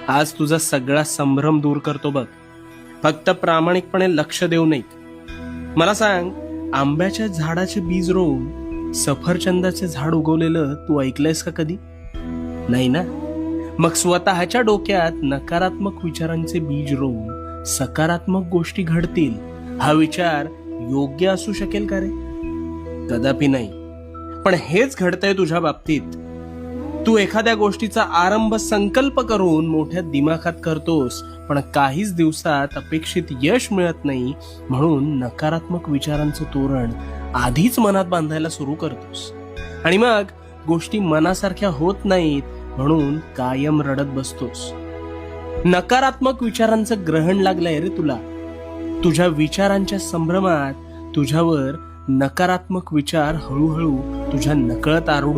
आज तुझा सगळा संभ्रम दूर करतो बघ. फक्त प्रामाणिकपणे लक्ष देऊ नये. मला सांग, आंब्याच्या झाडाचे बीज रोवून सफरचंदाचे झाड उगवलेलं तू ऐकलंयस का कधी? नाही ना. मग स्वतःच्या डोक्यात नकारात्मक विचारांचे बीज रोवून सकारात्मक गोष्टी घडतील हा विचार योग्य असू शकेल का रे? कदापि नाही. पण हेच घडतंय तुझ्या बाबतीत. तू एखाद्या गोष्टीचा आरंभ संकल्प करून मोठ्या दिमाखात करतोस, पण काहीच दिवसात अपेक्षित यश मिळत नाही, म्हणून नकारात्मक विचारांचं तोरण आधीच मनात बांधायला सुरू करतोस. आणि मग गोष्टी मनासारख्या होत नाहीत, म्हणून कायम रडत बसतोस. नकारात्मक विचारांचं ग्रहण लागलंय रे तुला. तुझ्या विचारांच्या संभ्रमात तुझ्यावर नकारात्मक विचार हळूहळू तुझ्या नकळत आरूढ